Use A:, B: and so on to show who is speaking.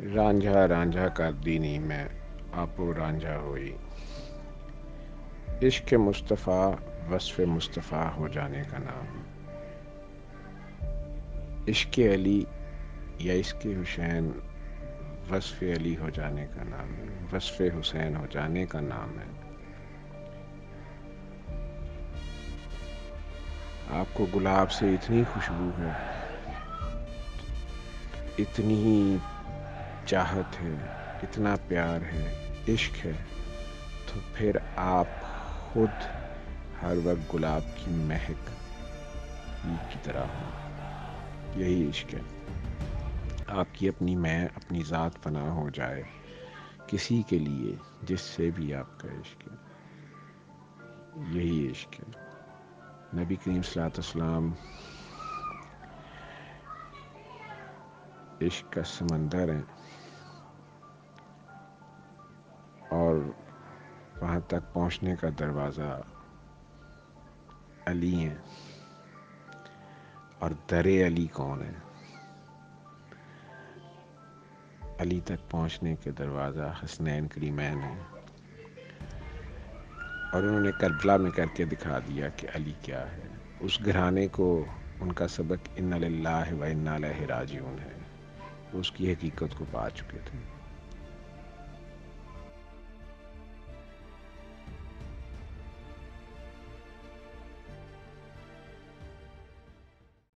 A: رانجھا رانجھا کر دینی میں آپو رانجھا ہوئی، عشق مصطفیٰ وصف مصطفیٰ ہو جانے کا نام، عشق علی یا عشق حسین وصف علی ہو جانے کا نام ہے، وصف حسین ہو جانے کا نام ہے۔ آپ کو گلاب سے اتنی خوشبو ہے، اتنی ہی چاہت ہے، اتنا پیار ہے، عشق ہے، تو پھر آپ خود ہر وقت گلاب کی مہک ہی کی طرح ہوں۔ یہی عشق ہے، آپ کی اپنی میں اپنی ذات فنا ہو جائے کسی کے لیے جس سے بھی آپ کا عشق ہے، یہی عشق ہے۔ نبی کریم صلی اللہ علیہ وسلم عشق کا سمندر ہیں، اور وہاں تک پہنچنے کا دروازہ علی ہیں، اور در علی کون ہے؟ علی تک پہنچنے کے دروازہ حسنین کریمین ہیں، اور انہوں نے کربلا میں کر کے دکھا دیا کہ علی کیا ہے۔ اس گھرانے کو ان کا سبق انا للہ و انا الیہ راجعون ہے، وہ اس کی حقیقت کو پا چکے تھے۔